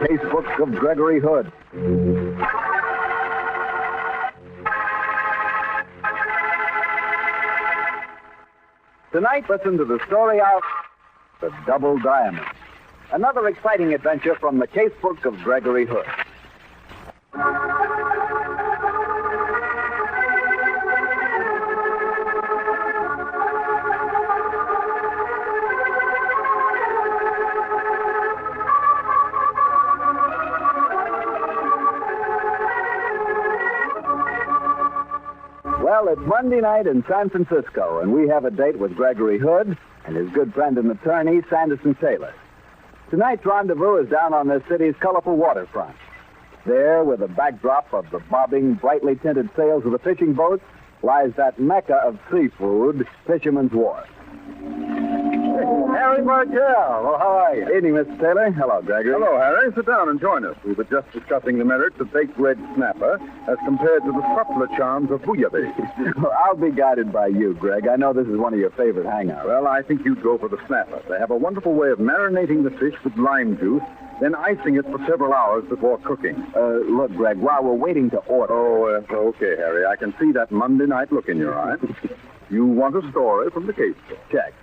Casebook of Gregory Hood. Tonight, listen to the story of The Double Diamond. Another exciting adventure from the Casebook of Gregory Hood. Well, it's Monday night in San Francisco, and we have a date with Gregory Hood and his good friend and attorney, Sanderson Taylor. Tonight's rendezvous is down on this city's colorful waterfront. There, with a backdrop of the bobbing, brightly tinted sails of the fishing boats, lies that mecca of seafood, Fisherman's Wharf. Harry Bartell. Well, how are you? Evening, Mr. Taylor. Hello, Gregory. Hello, Harry. Sit down and join us. We were just discussing the merits of baked red snapper as compared to the subtler charms of bouillabaisse. Well, I'll be guided by you, Greg. I know this is one of your favorite hangouts. Well, I think you'd go for the snapper. They have a wonderful way of marinating the fish with lime juice, then icing it for several hours before cooking. Look, Greg, while we're waiting to order... Okay, Harry. I can see that Monday night look in your eye. You want a story from the Casebook. Check.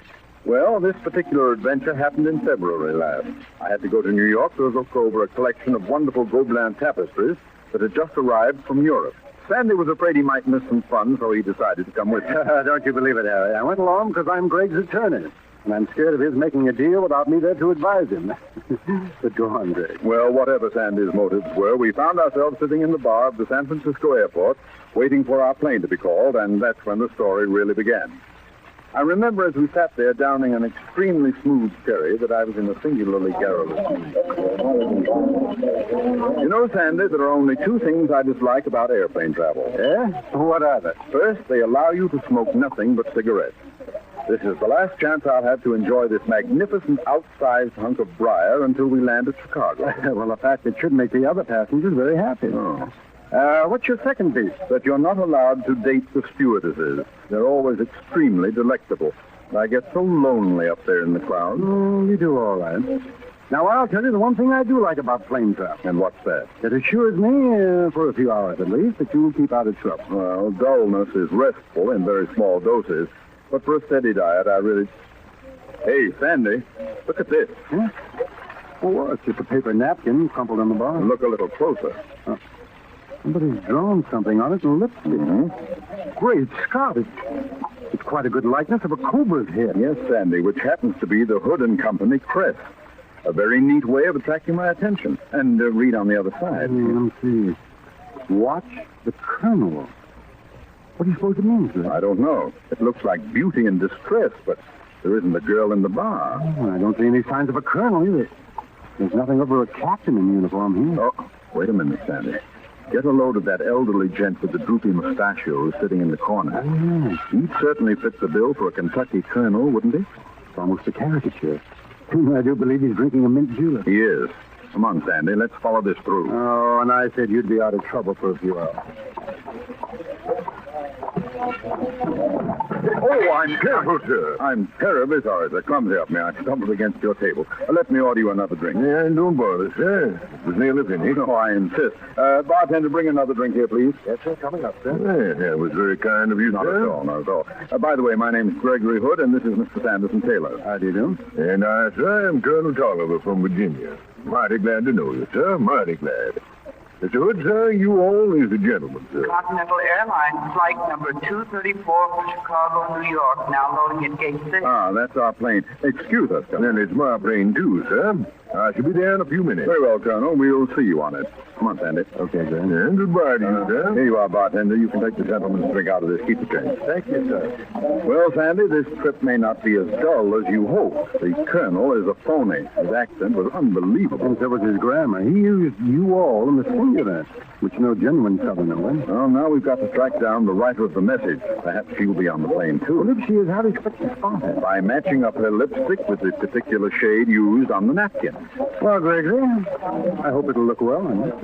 Well, this particular adventure happened in February last. I had to go to New York to look over a collection of wonderful Gobelin tapestries that had just arrived from Europe. Sandy was afraid he might miss some fun, so he decided to come with me. Don't you believe it, Harry? I went along because I'm Greg's attorney, and I'm scared of his making a deal without me there to advise him. But go on, Greg. Well, whatever Sandy's motives were, we found ourselves sitting in the bar of the San Francisco airport, waiting for our plane to be called, and that's when the story really began. I remember as we sat there downing an extremely smooth sherry that I was in a singularly garrulous mood. You know, Sandy, there are only two things I dislike about airplane travel. Yeah? What are they? First, they allow you to smoke nothing but cigarettes. This is the last chance I'll have to enjoy this magnificent outsized hunk of briar until we land at Chicago. Well, a fact that should make the other passengers very happy. Oh. What's your second piece? That you're not allowed to date the stewardesses. They're always extremely delectable. I get so lonely up there in the crowd. You do all right. Now, I'll tell you the one thing I do like about plane travel. And what's that? It assures me, for a few hours at least, that you'll keep out of trouble. Well, dullness is restful in very small doses. But for a steady diet, I really... Hey, Sandy, look at this. Huh? Oh, it's just a paper napkin crumpled on the bar. Look a little closer. Somebody's drawn something on it in lipstick. Mm-hmm. Great Scott, it's quite a good likeness of a cobra's head. Yes, Sandy, which happens to be the Hood and Company crest. A very neat way of attracting my attention. And read on the other side. Let me see. Watch the Colonel. What do you suppose it means, Greg? I don't know. It looks like beauty in distress, but there isn't a girl in the bar. Oh, I don't see any signs of a colonel either. There's nothing over a captain in uniform here. Oh, wait a minute, Sandy. Get a load of that elderly gent with the droopy mustachio sitting in the corner. Oh, yes. He'd certainly fit the bill for a Kentucky colonel, wouldn't he? It's almost a caricature. I do believe he's drinking a mint julep. He is. Come on, Sandy. Let's follow this through. Oh, and I said you'd be out of trouble for a few hours. Oh, I'm careful, sir. I'm terribly sorry, sir. Come help me. I stumbled against your table. Let me order you another drink. Yeah, don't bother, sir. It was nearly finished. No, I insist. Bartender, bring another drink here, please. Yes, sir. Coming up, sir. Yeah, it was very kind of you, Not at all. By the way, my name's Gregory Hood, and this is Mr. Sanderson Taylor. How do you do? And sir, I'm Colonel Tolliver from Virginia. Mighty glad to know you, sir. Mighty glad. Mr. Hood, sir, you all is the gentleman, sir. Continental Airlines flight number 234 for Chicago, New York, now loading at gate 6. That's our plane. Excuse us, Colonel. Then it's my plane, too, sir. I shall be there in a few minutes. Very well, Colonel. We'll see you on it. Come on, Sandy. Okay, sir. And goodbye to you, sir. Here you are, bartender. You can take the gentleman's drink out of this. Keep the change. Thank you, sir. Well, Sandy, this trip may not be as dull as you hope. The colonel is a phony. His accent was unbelievable. And so was his grammar. He used you all in the singular, which no genuine southerner would. Well, now we've got to track down the writer of the message. Perhaps she'll be on the plane, too. Well, if she is, how do you expect to spot her? By matching up her lipstick with the particular shade used on the napkin. Well, Gregory, I hope it'll look well on you.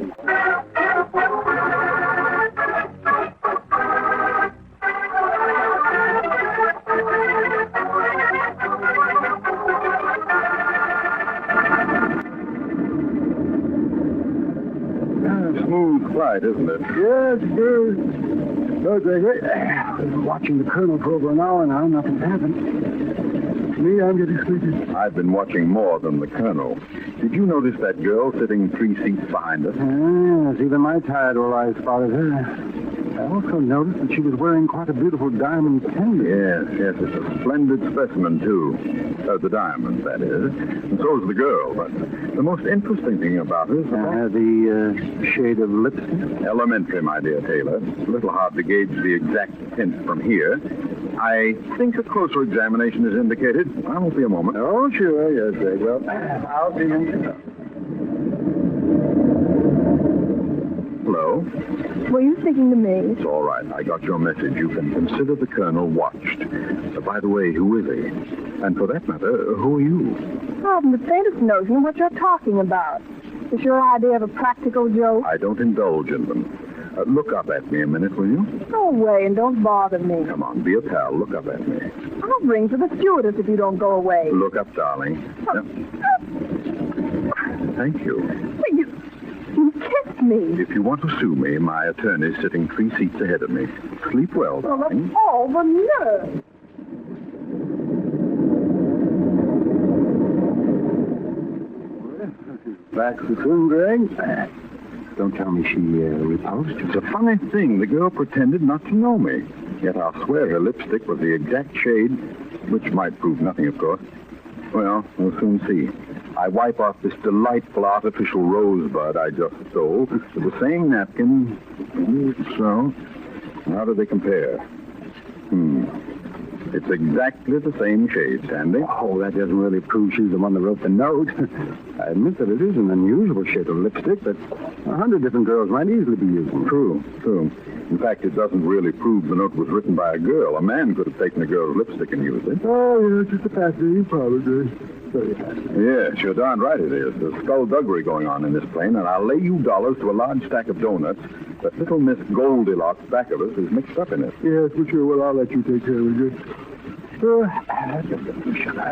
smooth flight, isn't it? Yes, sir. No, Gregory. I've been watching the Colonel for over an hour now. Nothing's happened. Me, I'm getting sleepy. I've been watching more than the Colonel. Did you notice that girl sitting 3 seats behind us? Yes, even my tired old eyes spotted her. I also noticed that she was wearing quite a beautiful diamond pendant. Yes, it's a splendid specimen, too. The diamond, that is. And so is the girl. But the most interesting thing about her is the shade of lipstick. Elementary, my dear Taylor. It's a little hard to gauge the exact tint from here. I think a closer examination is indicated. I won't be a moment. Oh, sure, yes, Greg. Well, I'll see you. Hello? Were you speaking to me? It's all right. I got your message. You can consider the Colonel watched. By the way, who is he? And for that matter, who are you? I haven't the faintest notion what you're talking about. Is your idea of a practical joke? I don't indulge in them. Look up at me a minute, will you? Go away and don't bother me. Come on, be a pal. Look up at me. I'll ring for the stewardess if you don't go away. Look up, darling. Thank you. Well, you kissed me. If you want to sue me, my attorney's sitting 3 seats ahead of me. Sleep well, Well, darling. of all the nerve. Back so soon, Greg? Don't tell me she repulsed you. It's a funny thing. The girl pretended not to know me. Yet I'll swear her lipstick was the exact shade, which might prove nothing, of course. Well, we'll soon see. I wipe off this delightful artificial rosebud I just stole with the same napkin. So, how do they compare? It's exactly the same shade, Sandy. Oh, that doesn't really prove she's the one that wrote the note. I admit that it is an unusual shade of lipstick that 100 different girls might easily be using. True. In fact, it doesn't really prove the note was written by a girl. A man could have taken a girl's lipstick and used it. Oh, yeah, just a fascinating probably. Very fascinating. Yes, you're darn right it is. There's skullduggery going on in this plane, and I'll lay you dollars to a large stack of donuts that little Miss Goldilocks back of us is mixed up in it. Yes, for sure. Well, I'll let you take care of it.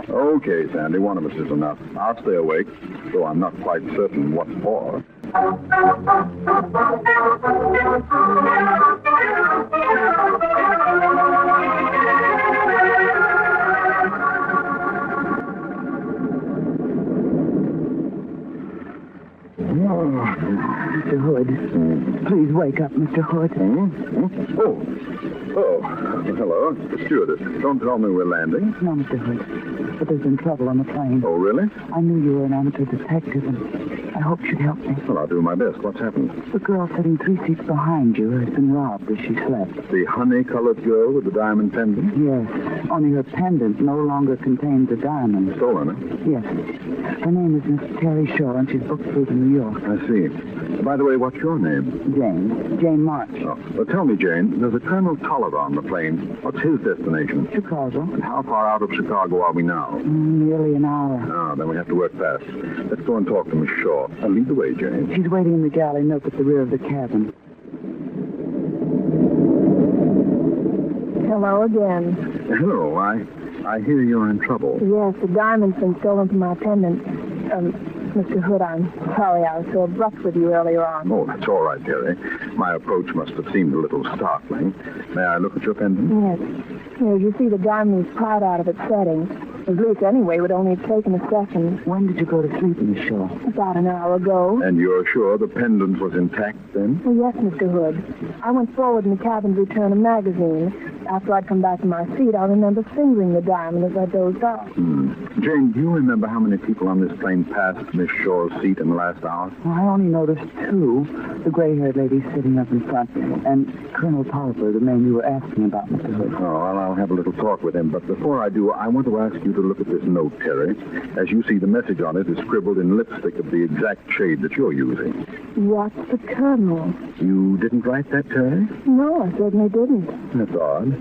Okay, Sandy, one of us is enough. I'll stay awake, though I'm not quite certain what for. Mr. Hood. Please wake up, Mr. Hood. Oh, hello. The stewardess. Don't tell me we're landing. No, Mr. Hood. But there's been trouble on the plane. Oh, really? I knew you were an amateur detective, and I hoped you'd help me. Well, I'll do my best. What's happened? The girl sitting 3 seats behind you has been robbed as she slept. The honey-colored girl with the diamond pendant? Yes, only her pendant no longer contains a diamond. Stolen it? Yes. Her name is Miss Terry Shaw, and she's booked through to New York. I see. By the way, what's your name? Jane March. Oh, well, tell me, Jane, there's a Colonel Tolliver on the plane. What's his destination? Chicago. And how far out of Chicago are we now? Nearly an hour. Oh, then we have to work fast. Let's go and talk to Miss Shaw. Lead the way, Jane. She's waiting in the galley nook at the rear of the cabin. Hello again. Hello, I hear you're in trouble. Yes, the diamond's been stolen from my pendant. Mr. Hood, I'm sorry I was so abrupt with you earlier on. Oh, that's all right, Terry. My approach must have seemed a little startling. May I look at your pendant? Yes. As you see, the diamond is pried out of its setting. At least, anyway, it would only have taken a second. When did you go to sleep, Miss Shaw? About an hour ago. And you're sure the pendant was intact then? Oh, yes, Mr. Hood. I went forward in the cabin to return a magazine. After I'd come back to my seat, I remember fingering the diamond as I dozed off. Jane, do you remember how many people on this plane passed Miss Shaw's seat in the last hour? Well, I only noticed 2. The gray-haired lady sitting up in front, and Colonel Tolliver, the man you were asking about, Mr. Hood. Oh, well, I'll have a little talk with him. But before I do, I want to ask you to look at this note, Terry. As you see, the message on it is scribbled in lipstick of the exact shade that you're using. What's the Colonel? You didn't write that, Terry? No, I certainly didn't. That's odd.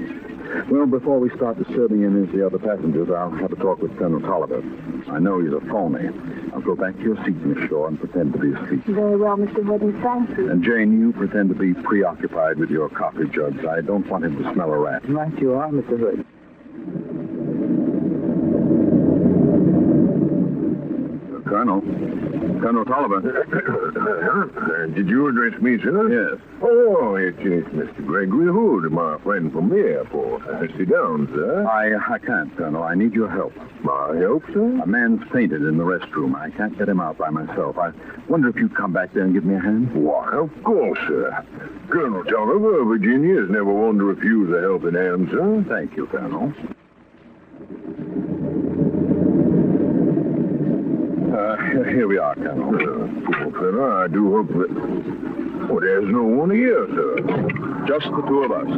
Well, before we start disturbing any of the other passengers, I'll have a talk with Colonel Tolliver. I know he's a phony. I'll go back to your seat, Miss Shaw, and pretend to be asleep. Very well, Mr. Hood, and thank you. And Jane, you pretend to be preoccupied with your coffee jugs. I don't want him to smell a rat. Right you are, Mr. Hood. Colonel, Colonel. Colonel Tolliver. Did you address me, sir? Yes. Oh, it's Mr. Gregory Hood, my friend from the airport. Sit down, sir. I can't, Colonel. I need your help. My help, sir? A man's fainted in the restroom. I can't get him out by myself. I wonder if you'd come back there and give me a hand? Why, of course, sir. Colonel Tolliver, Virginia, is never one to refuse a helping hand, sir. Thank you, Colonel. Here we are, Colonel. Poor fellow, I do hope that... Oh, there's no one here, sir. Just the two of us.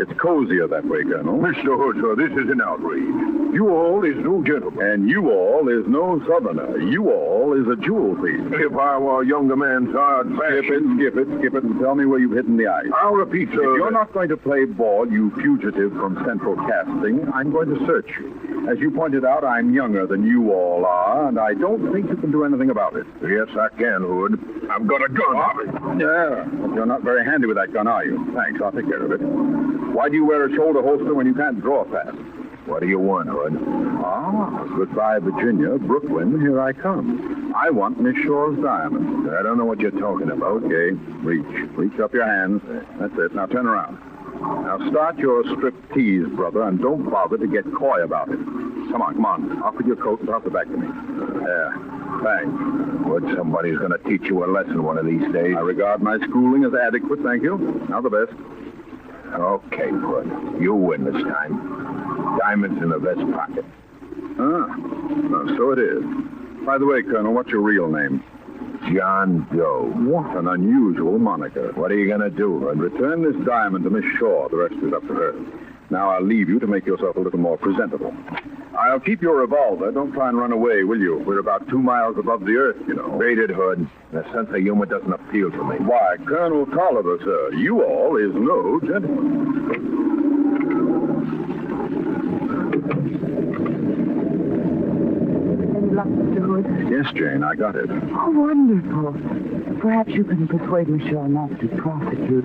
It's cozier that way, Colonel. Mr. Hood, sir, this is an outrage. You all is no gentleman. And you all is no southerner. You all is a jewel thief. If I were a younger man, sir, I'd Skip it, and tell me where you've hidden the ice. I'll repeat, sir. If you're not going to play ball, you fugitive from Central Casting, I'm going to search you. As you pointed out, I'm younger than you all are, and I don't think you can do anything about it. Yes, I can, Hood. I've got a gun. Yeah, but you're not very handy with that gun, are you? Thanks, I'll take care of it. Why do you wear a shoulder holster when you can't draw fast? What do you want, Hood? Goodbye, Virginia. Brooklyn, here I come. I want Miss Shaw's diamond. I don't know what you're talking about. Okay, reach up your hands. That's it. Now turn around. Now start your striptease, brother, and don't bother to get coy about it. Come on. Off with your coat and toss it back to me. There. Thanks. Hood, somebody's going to teach you a lesson one of these days. I regard my schooling as adequate, thank you. Now the best. Okay, Hood. You win this time. Diamonds in the vest pocket. So it is. By the way, Colonel, what's your real name? John Doe. What an unusual moniker. What are you going to do, Hood? Return this diamond to Miss Shaw. The rest is up to her. Now I'll leave you to make yourself a little more presentable. I'll keep your revolver. Don't try and run away, will you? We're about 2 miles above the earth, you know. Beat it, Hood. The sense of humor doesn't appeal to me. Why, Colonel Tolliver, sir, you all is no gentleman. Any luck, Mr. Hood? Yes, Jane, I got it. Oh, wonderful. Perhaps you can persuade Michelle not to prosecute.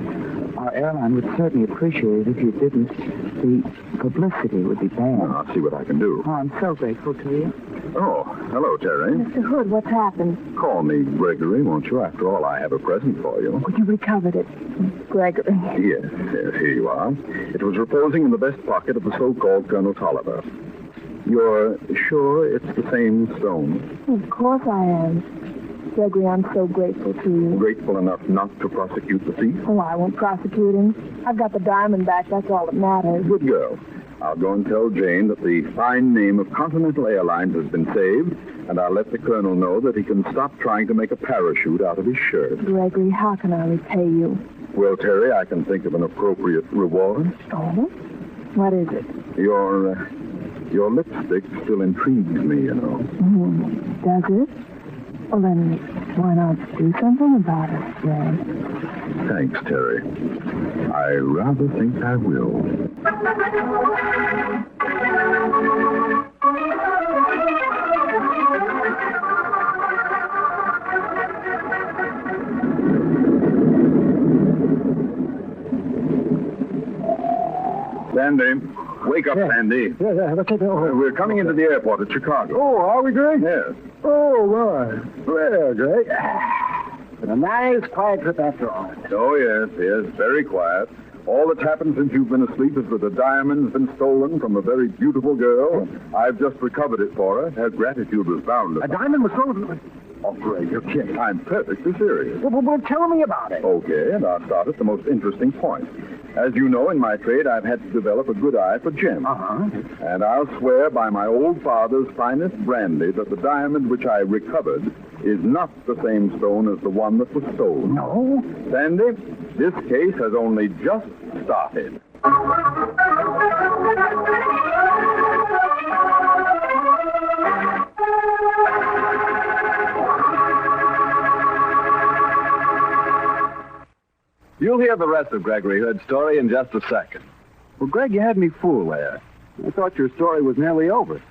Our airline would certainly appreciate it if you didn't. The publicity would be bad. I'll see what I can do. Oh, I'm so grateful to you. Oh, hello, Terry. Mr. Hood, what's happened? Call me Gregory, won't you? After all, I have a present for you. Oh, you recovered it. Gregory. Yes, here you are. It was reposing in the vest pocket of the so-called Colonel Tolliver. You're sure it's the same stone? Of course I am. Gregory, I'm so grateful to you. Grateful enough not to prosecute the thief? Oh, I won't prosecute him. I've got the diamond back. That's all that matters. Good girl. I'll go and tell Jane that the fine name of Continental Airlines has been saved, and I'll let the colonel know that he can stop trying to make a parachute out of his shirt. Gregory, how can I repay you? Well, Terry, I can think of an appropriate reward. Oh? What is it? Your lipstick still intrigues me, you know. Does it? Well, then, why not do something about it, Ray? Thanks, Terry. I rather think I will. Sandy. Wake up, Sandy. Yeah, what's it? Oh, We're coming into the airport at Chicago. oh, are we, Greg? Yes. Oh, right. Well, Greg, it's been a nice, quiet trip after all. Oh, yes, very quiet. All that's happened since you've been asleep is that a diamond's been stolen from a very beautiful girl. I've just recovered it for her. Her gratitude was boundless. A diamond was stolen. Oh, Greg, you're kidding. I'm perfectly serious. Well, tell me about it. Okay, and I'll start at the most interesting point. As you know, in my trade, I've had to develop a good eye for gems. Uh-huh. And I'll swear by my old father's finest brandy that the diamond which I recovered is not the same stone as the one that was stolen. No? Sandy, this case has only just started. You'll hear the rest of Gregory Hood's story in just a second. Well, Greg, you had me fooled there. I thought your story was nearly over.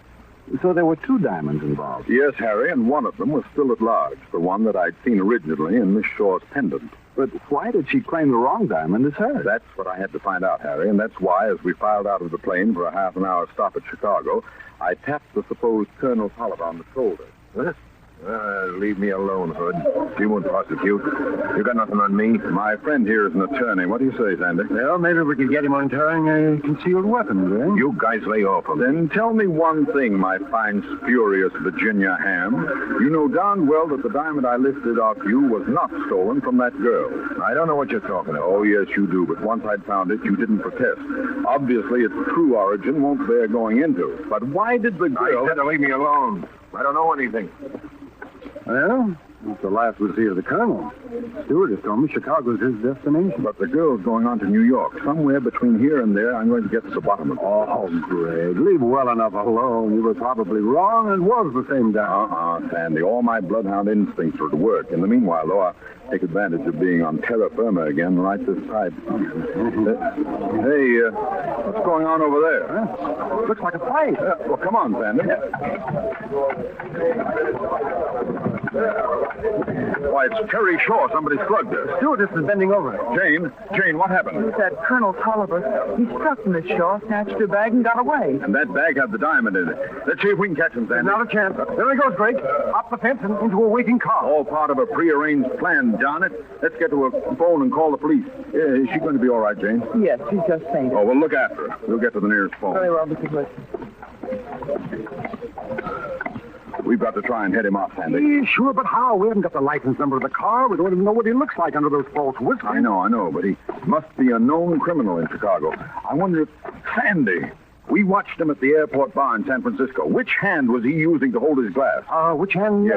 So there were 2 diamonds involved. Yes, Harry, and one of them was still at large, the one that I'd seen originally in Miss Shaw's pendant. But why did she claim the wrong diamond as hers? That's what I had to find out, Harry, and that's why, as we filed out of the plane for a half-an-hour stop at Chicago, I tapped the supposed Colonel Tolliver on the shoulder. What? Leave me alone, Hood. She won't prosecute. You got nothing on me. My friend here is an attorney. What do you say, Sandy? Well, maybe we can get him on carrying a concealed weapon, eh? You guys lay off of Then tell me one thing, my fine, spurious Virginia ham. You know darn well that the diamond I lifted off you was not stolen from that girl. I don't know what you're talking about. Oh, yes, you do. But once I'd found it, you didn't protest. Obviously, its true origin won't bear going into. But why did the girl... I said to leave me alone. I don't know anything. Well, since the last we see of the colonel, Stewart has told me Chicago's his destination. But the girl's going on to New York. Somewhere between here and there, I'm going to get to the bottom of it. Oh, Greg, leave well enough alone. You were probably wrong and was the same guy. Sandy. All my bloodhound instincts are at work. In the meanwhile, though, I'll take advantage of being on terra firma again right this time. Hey, what's going on over there? Huh? Looks like a fight. Well, come on, Sandy. Why, it's Terry Shaw. Somebody slugged her. Stewart has been bending over. Jane, what happened? It was that Colonel Tolliver. He struck Miss Shaw, snatched her bag, and got away. And that bag had the diamond in it. Let's see if we can catch him, Sandy. Not a chance. There he goes, Greg. Up the fence and into a waiting car. All part of a prearranged plan, darn it. Let's get to a phone and call the police. Is she going to be all right, Jane? Yes, she's just fainted. Oh, well, look after her. We'll get to the nearest phone. Very well, Mr. Bliss. We've got to try and head him off, Sandy. Yeah, sure, but how? We haven't got the license number of the car. We don't even know what he looks like under those false whiskers. I know, but he must be a known criminal in Chicago. I wonder if... Sandy, we watched him at the airport bar in San Francisco. Which hand was he using to hold his glass? Which hand? Yes.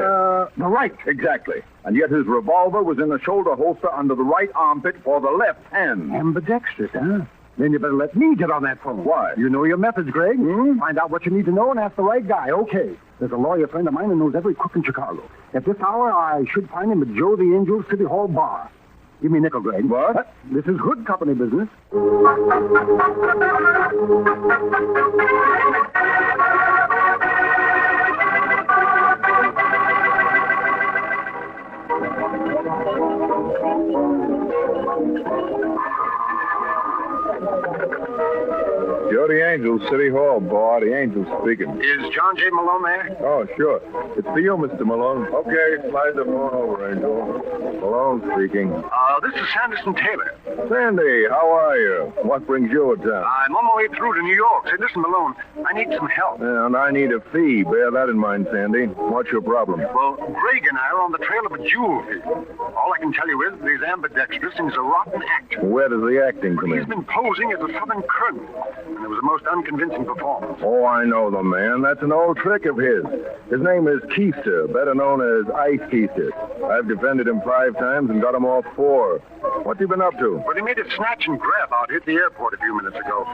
The right. Exactly. And yet his revolver was in the shoulder holster under the right armpit for the left hand. Ambidextrous, huh? Then you better let me get on that phone. Why? You know your methods, Greg. Find out what you need to know and ask the right guy. Okay. There's a lawyer friend of mine who knows every crook in Chicago. At this hour, I should find him at Joe the Angel City Hall Bar. Give me a nickel, Greg. What? This is Hood Company business. Joe the Angel, City Hall, boy. The Angel's speaking. Is John J. Malone there? Oh, sure. It's for you, Mr. Malone. Okay, slide the phone over, Angel. Malone speaking. This is Sanderson Taylor. Sandy, how are you? What brings you to town? I'm on my way through to New York. Say, listen, Malone, I need some help. And I need a fee. Bear that in mind, Sandy. What's your problem? Well, Greg and I are on the trail of a jewel thief. All I can tell you is that he's ambidextrous and he's a rotten actor. Where does the acting come He's in? been posing as a Southern colonel, and it was the most unconvincing performance. Oh, I know the man. That's an old trick of his. His name is Keister, better known as Ice Keister. I've defended him 5 times and got him off 4. What's he been up to? Well, he made a snatch and grab out here at the airport a few minutes ago.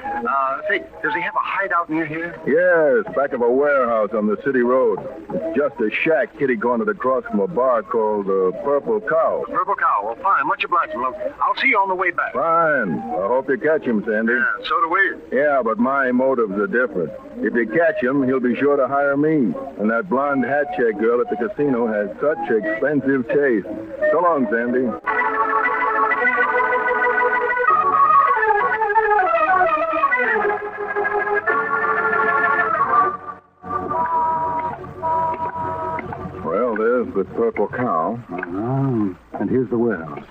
Say, does he have a hideout near here? Yes, back of a warehouse on the city road. It's just a shack kitty cornered across from a bar called Purple Cow. Purple Cow. Well, fine. Much obliged, Malone. I'll see you on the way back. Fine. I hope you catch him, Sandy. Yeah, so do we. Yeah, but my motives are different. If you catch him, he'll be sure to hire me. And that blonde hat check girl at the casino has such expensive taste. So long, Sandy. Well, there's the Purple Cow. And here's the warehouse.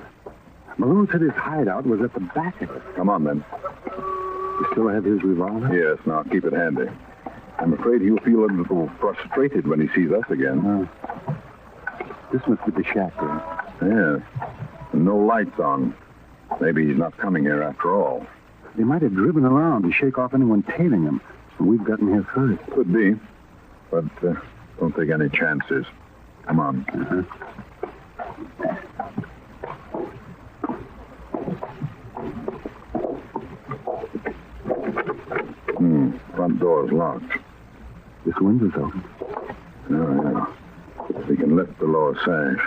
Malone said his hideout was at the back of it. Come on, then. You still have his revolver? Yes, now keep it handy. I'm afraid he'll feel a little frustrated when he sees us again. This must be the shack, then. Yes. And no lights on. Maybe he's not coming here after all. They might have driven around to shake off anyone tailing him. And we've gotten here first. Could be. But don't take any chances. Come on. Front door's locked. This window's open. Oh, yeah. We can lift the lower sash.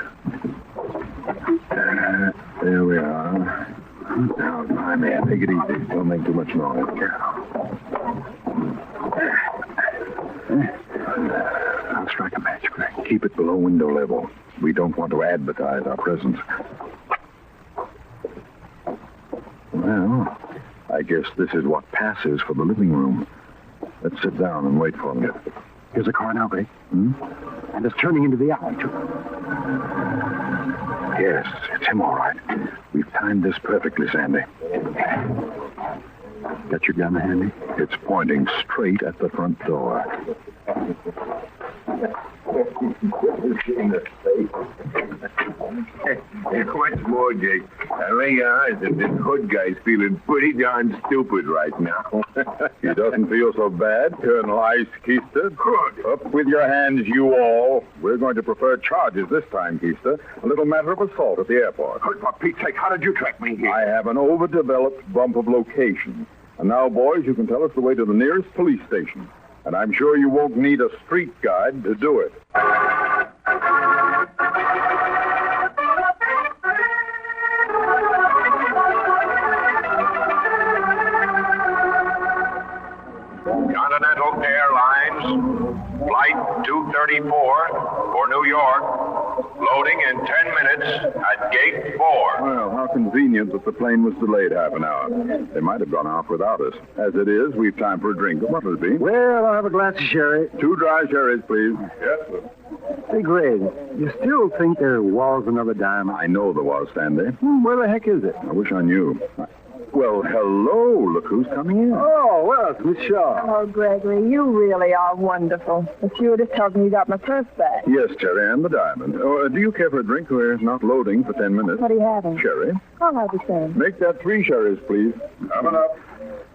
There we are. Now, my man, take it easy. Don't make too much noise. I'll strike a match, Greg. Keep it below window level. We don't want to advertise our presence. Well, I guess this is what passes for the living room. Let's sit down and wait for them. Here's a car now, Greg. And it's turning into the alley, too. Yes, it's him, all right. We've timed this perfectly, Sandy. Got your gun handy? It's pointing straight at the front door. What's more, Jake, I lay your eyes that this Hood guy's feeling pretty darn stupid right now. He doesn't feel so bad, Colonel Ice Keister. Good. Up with your hands, you all. We're going to prefer charges this time, Keister. A little matter of assault at the airport. Hood, for Pete's sake, how did you track me here? I have an overdeveloped bump of location. And now, boys, you can tell us the way to the nearest police station. And I'm sure you won't need a street guide to do it. Continental Airlines, Flight 234 for New York. Loading in 10 minutes at Gate 4. Well, how convenient that the plane was delayed half an hour. They might have gone off without us. As it is, we've time for a drink. What will it be? Well, I'll have a glass of sherry. 2 dry sherries, please. Yes, sir. Hey, Greg, you still think there was another diamond? I know there was, Sandy. Where the heck is it? I wish I knew. Well, hello. Look who's coming in. Oh, well, it's Miss Shaw. Oh, Gregory, you really are wonderful. The stewardess told me you got my purse back. Yes, Cherry, and the diamond. Oh, do you care for a drink? We're not loading for 10 minutes. What are you having? Sherry. I'll have the same. Make that 3 sherries, please. Coming up.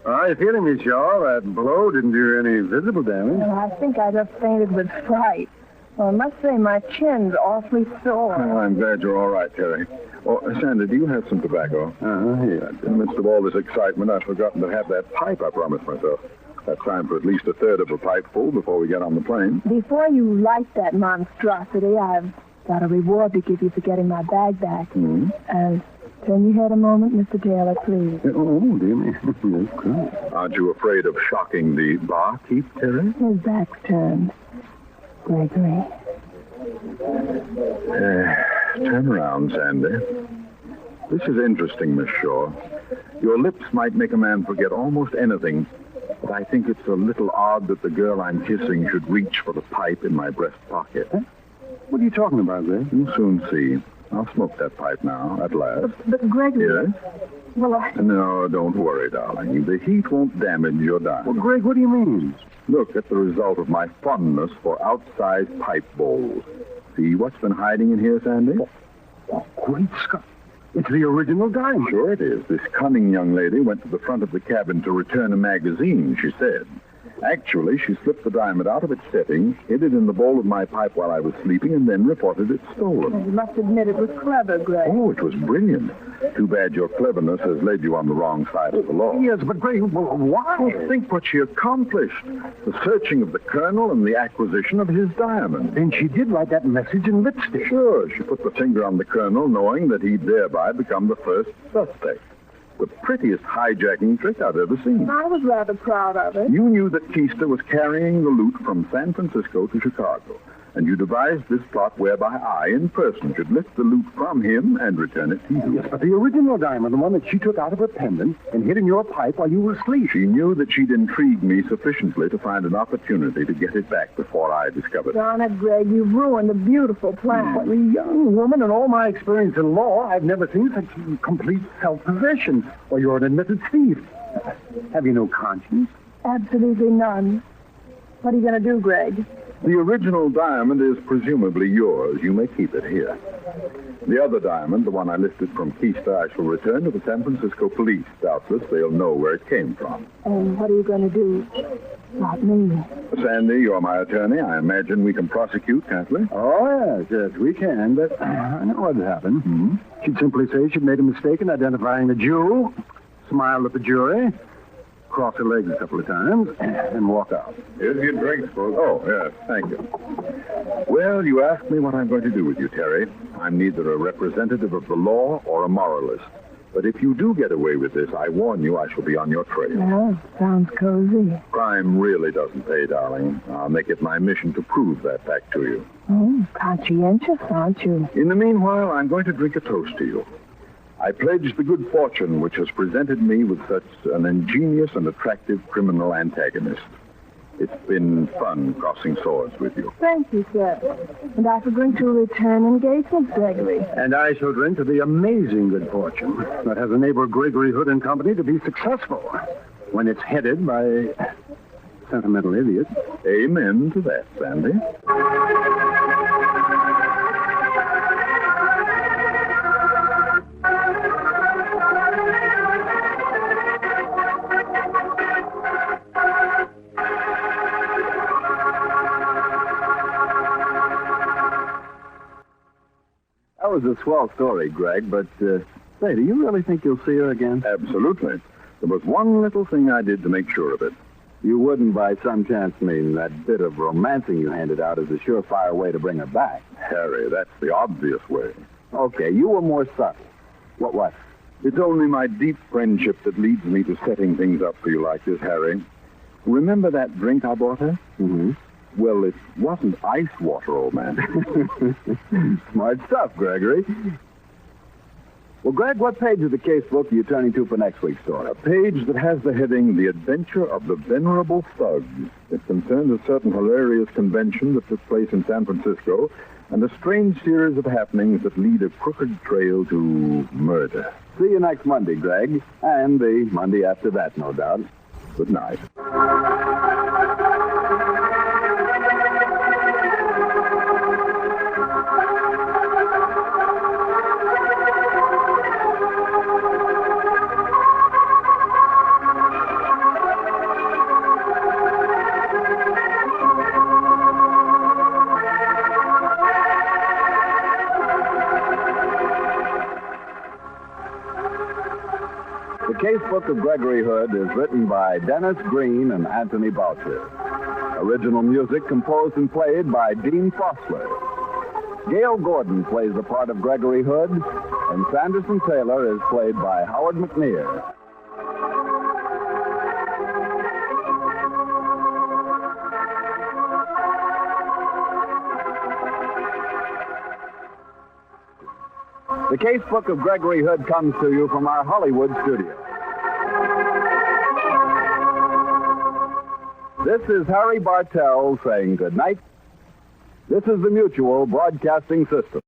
How you feeling, Miss Shaw? That blow didn't do any visible damage. Well, I think I just fainted with fright. Well, I must say my chin's awfully sore. Well, I'm glad you're all right, Terry. Oh, Sandy, do you have some tobacco? Here. In the midst of all this excitement, I've forgotten to have that pipe I promised myself. That's time for at least a third of a pipe full before we get on the plane. Before you light that monstrosity, I've got a reward to give you for getting my bag back. Hmm? Turn your head a moment, Mr. Taylor, please. Oh, dear me. That's good. Aren't you afraid of shocking the barkeep, Terry? His back's turned. Gregory. Turn around, Sandy. This is interesting, Miss Shaw. Your lips might make a man forget almost anything, but I think it's a little odd that the girl I'm kissing should reach for the pipe in my breast pocket. Huh? What are you talking about, Greg? You'll soon see. I'll smoke that pipe now, at last. But Gregory... Yes? Well, No, don't worry, darling. The heat won't damage your diamond. Well, Greg, what do you mean? Look at the result of my fondness for outsized pipe bowls. See what's been hiding in here, Sandy? Oh, great Scott. It's the original diamond. Sure it is. This cunning young lady went to the front of the cabin to return a magazine, she said. Actually, she slipped the diamond out of its setting, hid it in the bowl of my pipe while I was sleeping, and then reported it stolen. you must admit it was clever, Greg. Oh, it was brilliant. Too bad your cleverness has led you on the wrong side of the law. Yes, but Greg, well, why? Oh, think what she accomplished. The searching of the colonel and the acquisition of his diamond. Then she did write that message in lipstick. Sure, she put the finger on the colonel, knowing that he'd thereby become the first suspect. The prettiest hijacking trick I've ever seen. I was rather proud of it. You knew that Keister was carrying the loot from San Francisco to Chicago, and you devised this plot whereby I, in person, should lift the loot from him and return it to you. Yes, but the original diamond, the one that she took out of her pendant and hid in your pipe while you were asleep. She knew that she'd intrigued me sufficiently to find an opportunity to get it back before I discovered it. Darn it, Greg, you've ruined a beautiful plan. For a young woman in all my experience in law, I've never seen such complete self-possession. Or you're an admitted thief. Have you no conscience? Absolutely none. What are you going to do, Greg? The original diamond is presumably yours. You may keep it here. The other diamond, the one I lifted from Keister, I shall return to the San Francisco police. Doubtless they'll know where it came from. And what are you going to do about me? Sandy, you're my attorney. I imagine we can prosecute, can't we? Oh, yes, we can, but I know what happened. She'd simply say she'd made a mistake in identifying the jewel, smile at the jury, cross her legs a couple of times, and walk out. Here's your drinks, folks. Oh, yes, thank you. Well, you asked me what I'm going to do with you, Terry. I'm neither a representative of the law or a moralist. But if you do get away with this, I warn you I shall be on your trail. Well, sounds cozy. Crime really doesn't pay, darling. I'll make it my mission to prove that fact to you. Oh, conscientious, aren't you? In the meanwhile, I'm going to drink a toast to you. I pledge the good fortune which has presented me with such an ingenious and attractive criminal antagonist. It's been fun crossing swords with you. Thank you, sir. And I shall drink to a return engagement, Gregory. And I shall drink to the amazing good fortune that has enabled Gregory Hood and Company to be successful when it's headed by sentimental idiots. Amen to that, Sandy. That was a swell story, Greg, but, say, do you really think you'll see her again? Absolutely. There was one little thing I did to make sure of it. You wouldn't by some chance mean that bit of romancing you handed out as a surefire way to bring her back. Harry, that's the obvious way. Okay, you were more subtle. What? It's only my deep friendship that leads me to setting things up for you like this, Harry. Remember that drink I bought her? Mm-hmm. Well, it wasn't ice water, old man. Smart stuff, Gregory. Well, Greg, what page of the casebook are you turning to for next week's story? A page that has the heading, The Adventure of the Venerable Thug. It concerns a certain hilarious convention that took place in San Francisco and a strange series of happenings that lead a crooked trail to murder. See you next Monday, Greg. And the Monday after that, no doubt. Good night. The Casebook of Gregory Hood is written by Dennis Green and Anthony Boucher. Original music composed and played by Dean Fossler. Gail Gordon plays the part of Gregory Hood, and Sanderson Taylor is played by Howard McNear. The Casebook of Gregory Hood comes to you from our Hollywood studio. This is Harry Bartell saying good night. This is the Mutual Broadcasting System.